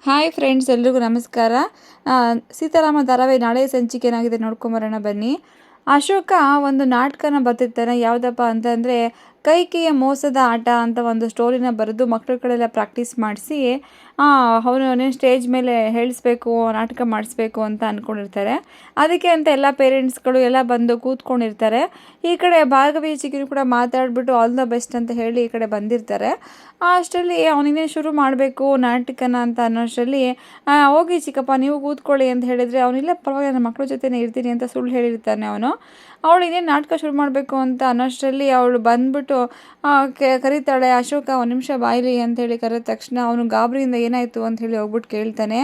Hi friends, ಎಲ್ರಿಗೂ ನಮಸ್ಕಾರ. ಸೀತಾರಾಮ ಧಾರಾವಾಹಿ ನಾಳೆ ಸಂಚಿಕೆ ಏನಾಗಿದೆ ನೋಡ್ಕೊಂಬರೋಣ ಬನ್ನಿ. ಅಶೋಕ ಒಂದು ನಾಟಕನ ಬರ್ತಿರ್ತಾನೆ. ಯಾವುದಪ್ಪ ಅಂತಂದರೆ ಕೈಕೆಯ ಮೋಸದ ಆಟ ಅಂತ ಒಂದು ಸ್ಟೋರಿನ ಬರೆದು ಮಕ್ಕಳ ಕಡೆಲ್ಲ ಪ್ರಾಕ್ಟೀಸ್ ಮಾಡಿಸಿ ಅವನು ಸ್ಟೇಜ್ ಮೇಲೆ ಹೇಳಿಸ್ಬೇಕು, ನಾಟಕ ಮಾಡಿಸ್ಬೇಕು ಅಂತ ಅಂದ್ಕೊಂಡಿರ್ತಾರೆ. ಅದಕ್ಕೆ ಅಂತ ಎಲ್ಲ ಪೇರೆಂಟ್ಸ್ಗಳು ಎಲ್ಲ ಬಂದು ಕೂತ್ಕೊಂಡಿರ್ತಾರೆ. ಈ ಕಡೆ ಭಾರ್ಗವಿ ಚಿಕ್ಕನು ಕೂಡ ಮಾತಾಡಿಬಿಟ್ಟು ಆಲ್ ದ ಬೆಸ್ಟ್ ಅಂತ ಹೇಳಿ ಈ ಕಡೆ ಬಂದಿರ್ತಾರೆ. ಅಷ್ಟರಲ್ಲಿ ಅವನಿನ್ನೇ ಶುರು ಮಾಡಬೇಕು ನಾಟಕನ ಅಂತ ಅನ್ನೋಷ್ಟರಲ್ಲಿ ಹೋಗಿ ಚಿಕ್ಕಪ್ಪ ನೀವು ಕೂತ್ಕೊಳ್ಳಿ ಅಂತ ಹೇಳಿದರೆ ಅವನಿಲ್ಲ ಪರವಾಗಿಲ್ಲ ನನ್ನ ಮಕ್ಕಳ ಜೊತೆನೇ ಇರ್ತೀನಿ ಅಂತ ಸುಳ್ಳು ಹೇಳಿರ್ತಾನೆ ಅವನು. ಅವಳು ಇನ್ನೇನು ನಾಟಕ ಶುರು ಮಾಡಬೇಕು ಅಂತ ಅನ್ನೋಷ್ಟರಲ್ಲಿ ಅವಳು ಬಂದ್ಬಿಟ್ಟು ಕರೀತಾಳೆ, ಅಶೋಕ ಒಂದು ನಿಮಿಷ ಬಾಯಿಲಿ ಅಂತೇಳಿ ಕರೆದ ತಕ್ಷಣ ಅವನು ಗಾಬರಿಯಿಂದ ಏನಾಯಿತು ಅಂತ ಹೇಳಿ ಹೋಗ್ಬಿಟ್ಟು ಕೇಳ್ತಾನೆ.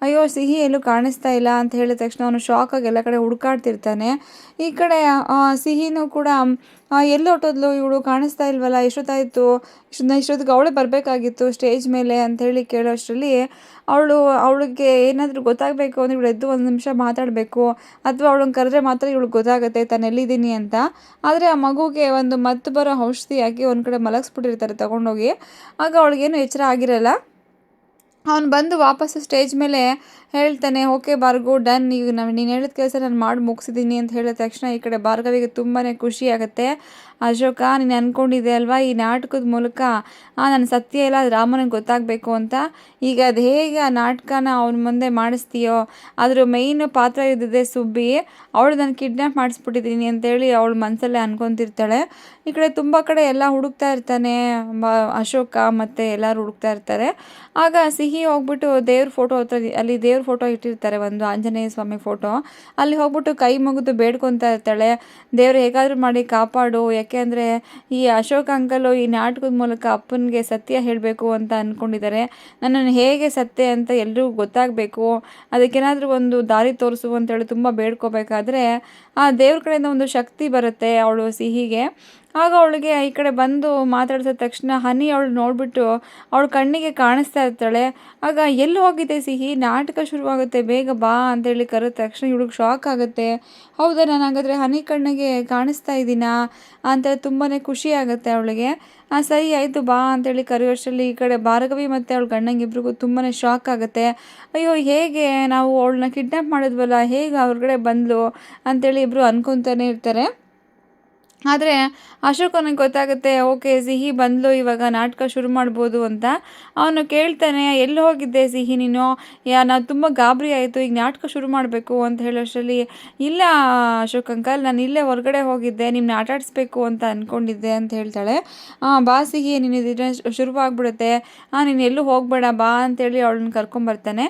ಅಯ್ಯೋ ಸಿಹಿ ಎಲ್ಲೂ ಕಾಣಿಸ್ತಾ ಇಲ್ಲ ಅಂತ ಹೇಳಿದ ತಕ್ಷಣ ಅವನು ಶಾಕಾಗಿ ಎಲ್ಲ ಕಡೆ ಹುಡುಕಾಡ್ತಿರ್ತಾನೆ. ಈ ಕಡೆ ಸಿಹಿನೂ ಕೂಡ ಎಲ್ಲಿ ಹೊಟ್ಟೋದ್ಲು ಇವಳು, ಕಾಣಿಸ್ತಾ ಇಲ್ವಲ್ಲ, ಎಷ್ಟೊತ್ತಾಯಿತು, ಇಷ್ಟೊತ್ತಿಗೆ ಅವಳೇ ಬರಬೇಕಾಗಿತ್ತು ಸ್ಟೇಜ್ ಮೇಲೆ ಅಂಥೇಳಿ ಕೇಳೋಷ್ಟರಲ್ಲಿ ಅವಳಿಗೆ ಏನಾದರೂ ಗೊತ್ತಾಗಬೇಕು ಅಂದರೆ ಇವಳು ಎದ್ದು ಒಂದು ನಿಮಿಷ ಮಾತಾಡಬೇಕು, ಅಥವಾ ಅವಳನ್ನ ಕರೆದ್ರೆ ಮಾತ್ರ ಇವಳಿಗೆ ಗೊತ್ತಾಗುತ್ತೆ ತಾನು ಎಲ್ಲಿದ್ದೀನಿ ಅಂತ. ಆದರೆ ಆ ಮಗುಗೆ ಒಂದು ಮತ್ತು ಬರೋ ಔಷಧಿ ಹಾಕಿ ಒಂದು ಕಡೆ ಮಲಗಿಸ್ಬಿಟ್ಟಿರ್ತಾರೆ ತಗೊಂಡೋಗಿ. ಆಗ ಅವಳಿಗೇನು ಎಚ್ಚರ ಆಗಿರಲ್ಲ. ಅವನು ಬಂದು ವಾಪಸ್ಸು ಸ್ಟೇಜ್ ಮೇಲೆ ಹೇಳ್ತಾನೆ, ಓಕೆ ಭಾರ್ಗವ್ ಡನ್, ಈಗ ನೀನು ಹೇಳಿದ ಕೆಲಸ ನಾನು ಮಾಡಿ ಮುಗಿಸಿದ್ದೀನಿ ಅಂತ ಹೇಳಿದ ತಕ್ಷಣ ಈ ಕಡೆ ಭಾರ್ಗವಿಗೆ ತುಂಬಾ ಖುಷಿ ಆಗುತ್ತೆ. ಅಶೋಕ ನೀನು ಅಂದ್ಕೊಂಡಿದ್ದೆ ಅಲ್ವಾ ಈ ನಾಟಕದ ಮೂಲಕ ನನ್ನ ಸತ್ಯ ಎಲ್ಲ ರಾಮನಿಗೆ ಗೊತ್ತಾಗಬೇಕು ಅಂತ. ಈಗ ಅದು ಹೇಗೆ ಆ ನಾಟಕನ ಅವನ ಮುಂದೆ ಮಾಡಿಸ್ತೀಯೋ ಅದ್ರ ಮೇಯ್ನು ಪಾತ್ರ ಇದ್ದಿದ್ದೆ ಸುಬ್ಬಿ, ಅವಳು ನಾನು ಕಿಡ್ನ್ಯಾಪ್ ಮಾಡಿಸ್ಬಿಟ್ಟಿದ್ದೀನಿ ಅಂತೇಳಿ ಅವಳು ಮನಸ್ಸಲ್ಲೇ ಅನ್ಕೊತಿರ್ತಾಳೆ. ಈ ಕಡೆ ತುಂಬ ಕಡೆ ಎಲ್ಲ ಹುಡುಕ್ತಾ ಇರ್ತಾನೆ ಅಶೋಕ ಮತ್ತು ಎಲ್ಲರೂ ಹುಡುಕ್ತಾ ಇರ್ತಾರೆ. ಆಗ ಸಿಹಿ ಹೋಗ್ಬಿಟ್ಟು ದೇವ್ರ ಫೋಟೋ ಹತ್ರ, ಅಲ್ಲಿ ದೇವ್ರ ಫೋಟೋ ಇಟ್ಟಿರ್ತಾರೆ, ಒಂದು ಆಂಜನೇಯ ಸ್ವಾಮಿ ಫೋಟೋ, ಅಲ್ಲಿ ಹೋಗ್ಬಿಟ್ಟು ಕೈ ಮುಗಿದು ಬೇಡ್ಕೊತಾ ಇರ್ತಾಳೆ, ದೇವ್ರು ಹೇಗಾದರೂ ಮಾಡಿ ಕಾಪಾಡು, ಯಾಕೆಂದರೆ ಈ ಅಶೋಕ್ ಅಂಕಲು ಈ ನಾಟಕದ ಮೂಲಕ ಅಪ್ಪನಿಗೆ ಸತ್ಯ ಹೇಳಬೇಕು ಅಂತ ಅಂದ್ಕೊಂಡಿದ್ದಾರೆ, ನನ್ನನ್ನು ಹೇಗೆ ಸತ್ಯ ಅಂತ ಎಲ್ರಿಗೂ ಗೊತ್ತಾಗಬೇಕು, ಅದಕ್ಕೇನಾದರೂ ಒಂದು ದಾರಿ ತೋರಿಸು ಅಂತೇಳಿ ತುಂಬ ಬೇಡ್ಕೋಬೇಕಾದ್ರೆ ಆ ದೇವ್ರ ಕಡೆಯಿಂದ ಒಂದು ಶಕ್ತಿ ಬರುತ್ತೆ ಅವಳು ಸಿಹಿಗೆ. ಆಗ ಅವಳಿಗೆ ಈ ಕಡೆ ಬಂದು ಮಾತಾಡ್ಸಿದ ತಕ್ಷಣ ಹನಿ ಅವಳು ನೋಡಿಬಿಟ್ಟು ಅವಳು ಕಣ್ಣಿಗೆ ಕಾಣಿಸ್ತಾ ಇರ್ತಾಳೆ. ಆಗ ಎಲ್ಲಿ ಹೋಗಿದೆ ಸಿಹಿ, ನಾಟಕ ಶುರುವಾಗುತ್ತೆ ಬೇಗ ಬಾ ಅಂತೇಳಿ ಕರೆದ ತಕ್ಷಣ ಇವಳಿಗೆ ಶಾಕ್ ಆಗುತ್ತೆ. ಹೌದಾ, ನಾನು ಹಾಗಾದರೆ ಹನಿ ಕಣ್ಣಿಗೆ ಕಾಣಿಸ್ತಾ ಇದ್ದೀನಾ ಅಂತ ತುಂಬಾ ಖುಷಿ ಆಗುತ್ತೆ ಅವಳಿಗೆ. ಸರಿ ಆಯಿತು ಬಾ ಅಂತೇಳಿ ಕರೆಯೋಷ್ಟರಲ್ಲಿ ಈ ಕಡೆ ಭಾರ್ಗವಿ ಮತ್ತು ಅವಳ ಗಂಡಂಗೆ ಇಬ್ರಿಗೂ ತುಂಬಾ ಶಾಕ್ ಆಗುತ್ತೆ. ಅಯ್ಯೋ ಹೇಗೆ ನಾವು ಅವಳನ್ನ ಕಿಡ್ನ್ಯಾಪ್ ಮಾಡಿದ್ವಲ್ಲ, ಹೇಗೆ ಹೊರಗಡೆ ಬಂದಳು ಅಂತೇಳಿ ಇಬ್ಬರು ಅನ್ಕೊತಾನೆ ಇರ್ತಾರೆ. ಆದರೆ ಅಶೋಕನಿಗೆ ಗೊತ್ತಾಗುತ್ತೆ, ಓಕೆ ಸಿಹಿ ಬಂದಳು, ಇವಾಗ ನಾಟಕ ಶುರು ಮಾಡ್ಬೋದು ಅಂತ. ಅವನು ಕೇಳ್ತಾನೆ, ಎಲ್ಲಿ ಹೋಗಿದ್ದೆ ಸಿಹಿ ನೀನು, ನಾವು ತುಂಬ ಗಾಬರಿ ಆಯಿತು, ಈಗ ನಾಟಕ ಶುರು ಮಾಡಬೇಕು ಅಂತ ಹೇಳೋಷ್ಟರಲ್ಲಿ, ಇಲ್ಲ ಅಶೋಕ್ ಅಂಕಲ್ ನಾನು ಇಲ್ಲೇ ಹೊರಗಡೆ ಹೋಗಿದ್ದೆ, ನಿಮ್ಮನ್ನ ಆಟ ಆಡಿಸ್ಬೇಕು ಅಂತ ಅಂದ್ಕೊಂಡಿದ್ದೆ ಅಂತ ಹೇಳ್ತಾಳೆ. ಬಾ ಸಿಹಿ ನೀನು ಇದನ್ನ ಶುರುವಾಗ್ಬಿಡುತ್ತೆ, ನೀನು ಎಲ್ಲೂ ಹೋಗಬೇಡ ಬಾ ಅಂತೇಳಿ ಅವಳನ್ನ ಕರ್ಕೊಂಬರ್ತಾನೆ.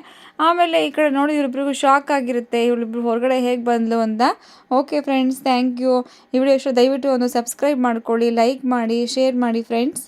ಆಮೇಲೆ ಈ ಕಡೆ ನೋಡಿ ಇವರಿಬ್ರಿಗೂ ಶಾಕ್ ಆಗಿರುತ್ತೆ, ಇವಳಿಬ್ರು ಹೊರಗಡೆ ಹೇಗೆ ಬಂದಳು ಅಂತ. Okay friends, thank you. ಈ ವಿಡಿಯೋ ಇಷ್ಟ ದಯವಿಟ್ಟು ಒಂದು ಸಬ್ಸ್ಕ್ರೈಬ್ ಮಾಡ್ಕೊಳ್ಳಿ, ಲೈಕ್ ಮಾಡಿ, ಶೇರ್ ಮಾಡಿ ಫ್ರೆಂಡ್ಸ್.